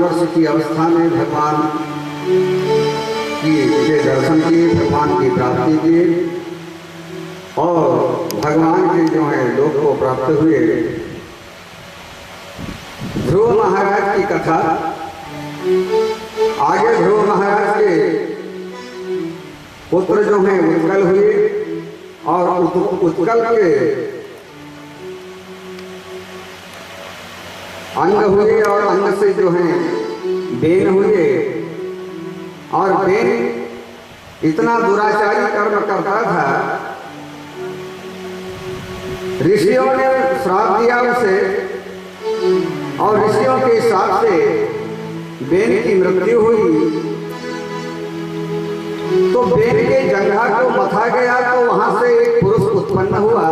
वर्ष की अवस्था में भगवान के दर्शन किए, भगवान की प्राप्ति किए और भगवान के जो है लोक को प्राप्त हुए। ध्रुव महाराज की कथा आगे। ध्रुव महाराज के पुत्र जो हैं उत्कल हुए और उत्कल के अंग हुए और अंग से जो है बेन हुए और बेन इतना दुराचारी कर्म करता था, ऋषियों ने श्राप दिया उसे और ऋषियों के हिसाब से बेन की मृत्यु हुई। तो बेन के जंघा को मथा गया तो वहां से एक पुरुष उत्पन्न हुआ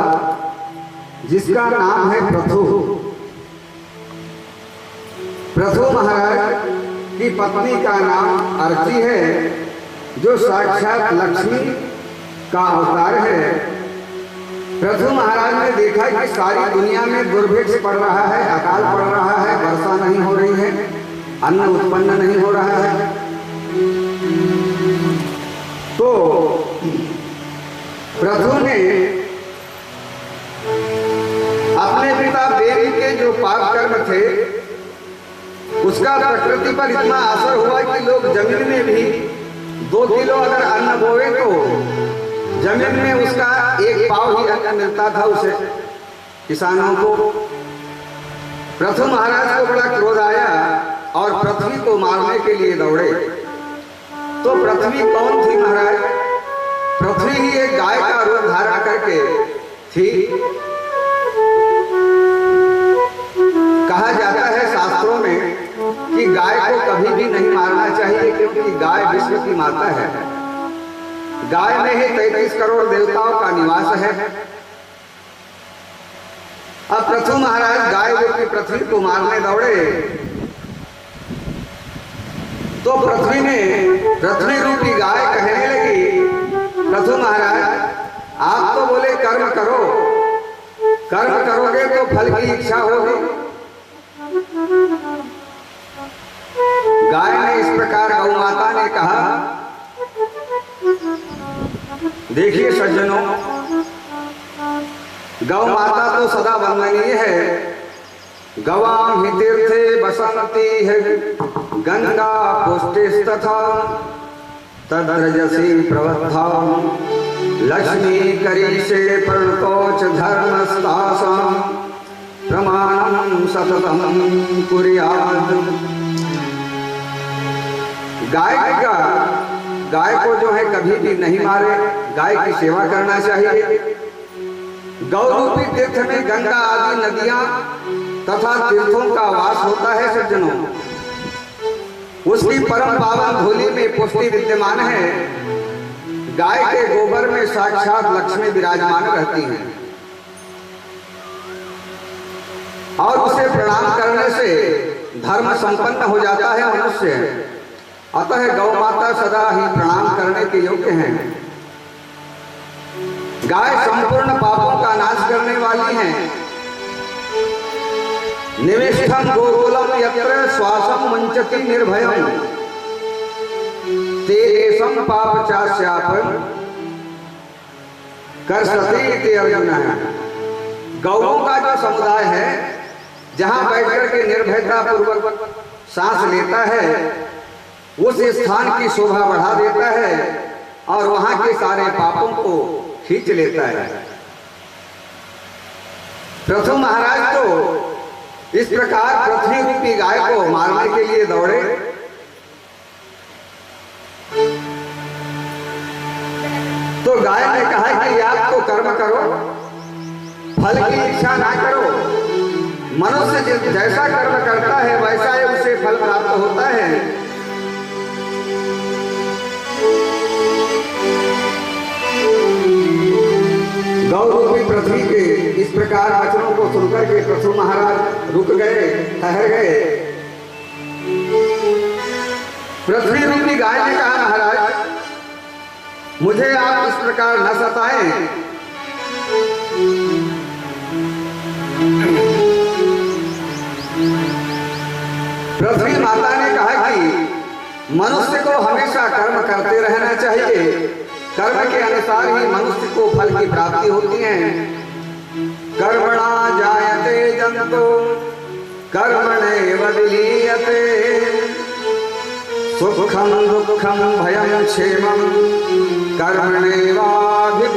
जिसका नाम है प्रथु। प्रथु महाराज की पत्नी का नाम अर्ची है, जो साक्षात लक्ष्मी का अवतार है। प्रथु महाराज ने देखा कि सारी दुनिया में दुर्भिक्ष पड़ रहा है, अकाल पड़ रहा है, वर्षा नहीं हो रही है, अन्न उत्पन्न नहीं हो रहा है। तो प्रथु ने अपने पिता बेन के जो पाप कर्म थे उसका प्रकृति पर इतना असर हुआ कि लोग जमीन में भी 2 किलो अगर अन्न बोए तो जमीन में उसका 1 पाव ही अन्न मिलता था उसे, किसानों को। प्रथु महाराज को बड़ा क्रोध आया और पृथ्वी को मारने के लिए दौड़े। तो पृथ्वी कौन थी महाराज? पृथ्वी ही एक गाय का रूप धारण करके थी। कहा जाता है शास्त्रों में कि गाय को कभी भी नहीं मारना चाहिए, क्योंकि गाय विश्व की माता है। गाय में ही 33 करोड़ देवताओं का निवास है। अब प्रथु महाराज गाय रूपी पृथ्वी को मारने दौड़े तो पृथ्वी रूपी गाय कहने लगी, प्रथु महाराज आप तो बोले कर्म करो, कर्म करोगे तो फल की इच्छा होगी। गाय ने इस प्रकार गौ माता ने कहा, देखिए सज्जनों, गौ माता तो सदा वंदनीय है। गवाम ही तीर्थे बसंती है गंगा पुष्टिस्तथा तद्रजसी प्रवद्धा लक्ष्मी करीशे प्रणतोच धर्मस्तासां प्रमाणं सततं कुर्यात्। गाय को जो है कभी भी नहीं मारे, गाय की सेवा करना चाहिए। गौरूपी तीर्थ में गंगा आदि नदियां तथा तीर्थों का वास होता है सज्जनों। उसकी परम पावन धूलि में पुष्टि विद्यमान है। गाय के गोबर में साक्षात लक्ष्मी विराजमान रहती हैं और उसे प्रणाम करने से धर्म संपन्न हो जाता है मनुष्य। अतः गौ माता सदा ही प्रणाम करने के योग्य हैं। गाय संपूर्ण पापों का नाश करने वाली हैं। निविष्ठम गोकुलम यत्र श्वासम मुंचति निर्भयम तेषां पाप चास्यापन करसति अर्जुन है। गौओं का जो समुदाय है, जहां बैठकर के निर्भयता पूर्वक सांस लेता है, उस स्थान की शोभा बढ़ा देता है और वहां के सारे पापों को खींच लेता है। प्रथु महाराज तो इस प्रकार पृथ्वी रूपी गाय को मारने के लिए दौड़े। तो गाय ने कहा कि आप तो कर्म करो, फल की इच्छा ना करो। मनुष्य जैसा कर्म करता है वैसा ही उसे फल प्राप्त होता है। गौ रूपी पृथ्वी के इस प्रकार वचनों को सुनकर के प्रथु महाराज रुक गए, ठहर गए। पृथ्वी रूपी गाय ने कहा, महाराज मुझे आप इस प्रकार न सताएं। पृथ्वी माता ने मनुष्य को हमेशा कर्म करते रहना चाहिए। कर्म के अनुसार ही मनुष्य को फल की प्राप्ति होती है। कर्मणा जायते जंतो कर्मणैव विलीयते, सुखम दुखम भयं क्षेमं कर्मणैवाधिपद्यते।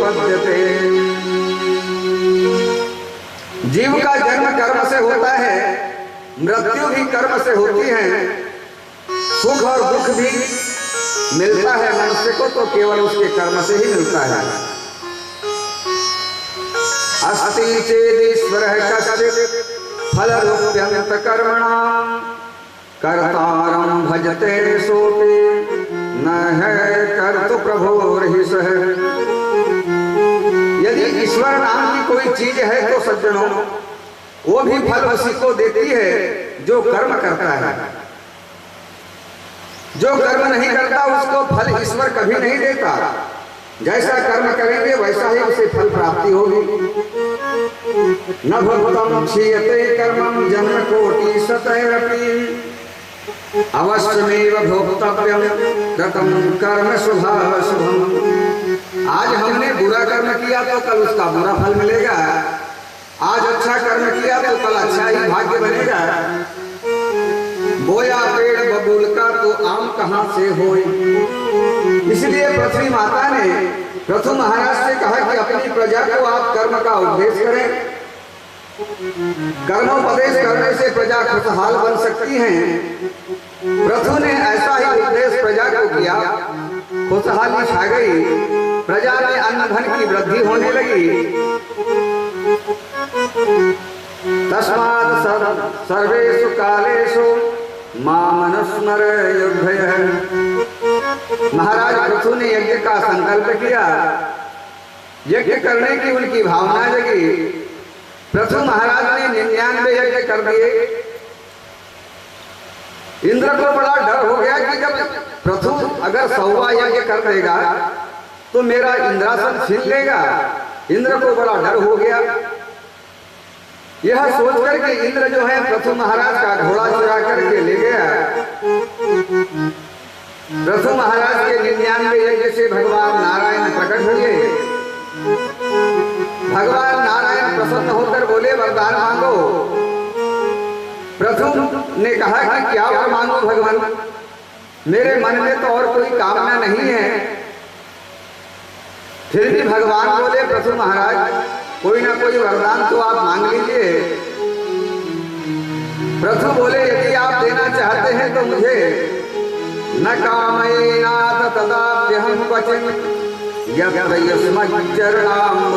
जीव का जन्म कर्म से होता है, मृत्यु भी कर्म से होती है, सुख और दुख भी मिलता है मनुष्य को तो केवल उसके कर्म से ही मिलता है। अस्ति चेदीश्वरः कश्चित् फलरूप्यन्त कर्मणां कर्तारं भजते सोऽपि न है कर्तु प्रभोर्हि सः। यदि ईश्वर नाम की कोई चीज है तो सज्जनों वो भी फल उसी को देती है जो कर्म करता है। जो कर्म नहीं करता उसको फल ईश्वर कभी नहीं देता। जैसा कर्म करेंगे वैसा ही उसे फल प्राप्ति होगी। न भक्तम क्षीयते कर्मं जन्म कोटि शतैरपि अवश्यमेव भोक्तव्यं कृतं कर्म शुभाशुभम्। आज हमने बुरा कर्म किया तो कल उसका बुरा फल मिलेगा, आज अच्छा कर्म किया तो कल अच्छा ही भाग्य बनेगा। बोया पेड़ बबूल का तो आम कहां से होए। इसलिए पृथ्वी माता ने पृथु महाराज से कहा कि अपनी प्रजा को आप कर्म का उपदेश करें। कर्मोपदेश करने से प्रजा खुशहाल बन सकती है। पृथु ने ऐसा ही उपदेश प्रजा को किया, खुशहाली छा गई, प्रजा में अन्न धन की वृद्धि होने लगी। तस्मात् सर्वेषु कालेषु मामनुस्मर युद्धयः। महाराज पृथु ने यज्ञ का संकल्प किया, यज्ञ करने की उनकी भावना जगी। पृथु महाराज ने 99 यज्ञ कर दिए। इंद्र को बड़ा डर हो गया कि जब पृथु अगर 100वां यज्ञ कर देगा तो मेरा इंद्रासन छीन लेगा। इंद्र को बड़ा डर हो गया। यह सोचकर के इंद्र जो है पृथु महाराज का घोड़ा चुरा करके ले गया। पृथु महाराज के 99 यज्ञ से भगवान नारायण प्रकट हुए। भगवान नारायण प्रसन्न होकर बोले वरदान मांगो। पृथु ने कहा कि क्या वर मांगो भगवान, मेरे मन में तो और कोई कामना नहीं है। फिर भी भगवान बोले पृथु महाराज कोई ना कोई वरदान तो आप मांग लीजिए। पृथु बोले यदि आप देना चाहते हैं तो मुझे न कामयेनाथ तदाप्यहं क्वचिन यत्र युष्मच्चरणाम्बुजासव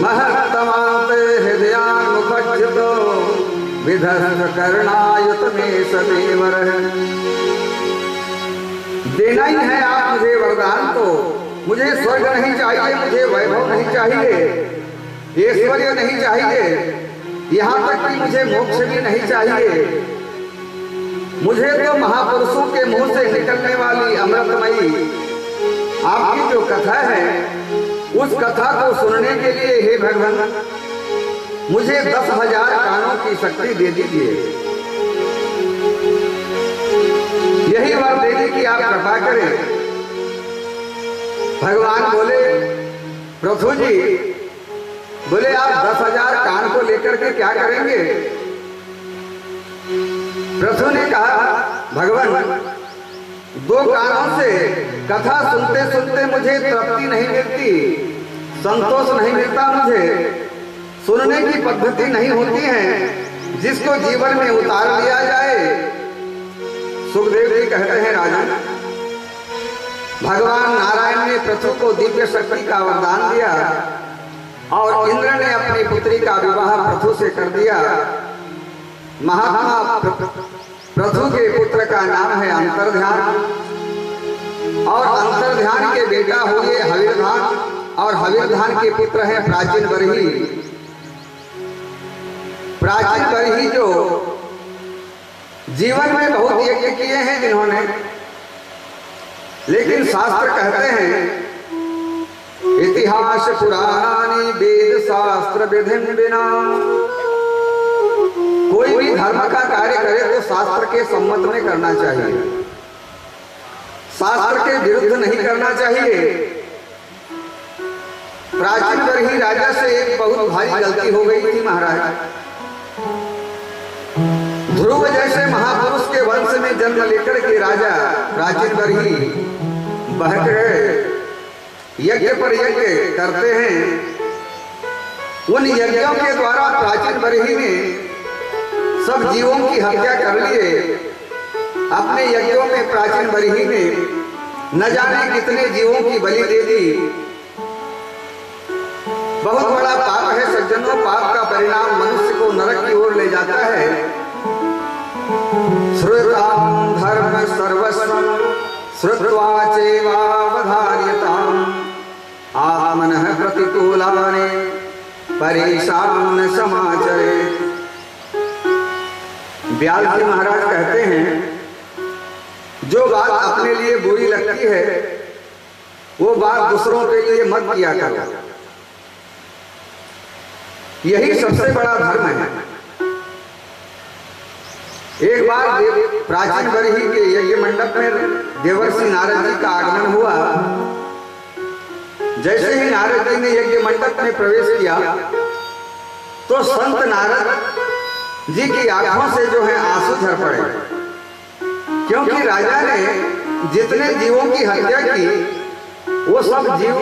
महत्तमाते हृदयान्मुखच्युतो विधस्थ कर्णायुतमे सदेवर। देना ही है आप मुझे वरदान तो मुझे स्वर्ग नहीं चाहिए, मुझे वैभव नहीं चाहिए, ऐश्वर्य नहीं चाहिए, यहाँ तक कि मुझे मोक्ष भी नहीं चाहिए। मुझे तो महापुरुषों के मुंह से निकलने वाली अमृतमयी आपकी जो कथा है उस कथा को सुनने के लिए हे भगवान मुझे 10,000 कानों की शक्ति दे दीजिए। यही वर देने की आप कृपा करें। भगवान बोले पृथु जी बोले आप 10,000 कान को लेकर के क्या करेंगे। पृथु ने कहा भगवान 2 कानों से कथा सुनते सुनते मुझे तृप्ति नहीं मिलती, संतोष नहीं मिलता, मुझे सुनने की पद्धति नहीं होती है जिसको जीवन में उतार लिया जाए। सुखदेव जी कहते हैं राजन भगवान नारायण ने पृथु को दिव्य शक्ति का वरदान दिया और इंद्र ने अपनी पुत्री का विवाह पृथु से कर दिया। महात्मा पृथु के पुत्र का नाम है अंतर्ध्यान और अंतर्ध्यान के बेटा हुए हविर्धान और हविर्धान के पुत्र है प्राचीन बरही। प्राचीन बरही जो जीवन में बहुत यज्ञ किए हैं जिन्होंने, लेकिन शास्त्र कहते हैं इतिहास पुराणानि वेद शास्त्र विधिन बिना कोई भी धर्म का कार्य कार्य करे तो शास्त्र के सम्मत में करना चाहिए, शास्त्र के विरुद्ध नहीं करना चाहिए। प्राचीन बरही राजा से एक बहुत भारी गलती हो गई थी महाराज। ध्रुव जैसे महापुरुष के वंश में जन्म लेकर के राजा प्राचीन बरही बहक गए, यज्ञ पर यज्ञ करते हैं। उन यज्ञों के द्वारा प्राचीन बरही ने सब जीवों की हत्या कर लिए। अपने यज्ञों में प्राचीन बरही ने न जाने कितने जीवों की बलि दे दी। बहुत बड़ा पाप है सज्जनों, पाप का परिणाम मनुष्य को नरक की ओर ले जाता है। श्रुतां धर्म सर्वस्वं श्रुत्वा चैवावधार्यताम् आत्मनः प्रतिकूलानि परेशान समाचरेत्। व्यास जी महाराज कहते हैं, जो बात अपने लिए बुरी लगती है वो बात दूसरों के लिए मत किया करो, यही सबसे बड़ा धर्म है। एक बार प्राचीन बरही के यज्ञ मंडप में देवर्षि नारद जी का आगमन हुआ। जैसे ही नारद जी ने यज्ञ मंडप में प्रवेश किया तो संत नारद जी की आंखों से जो है आंसू झर पड़े, क्योंकि राजा ने जितने जीवों की हत्या की वो सब जीव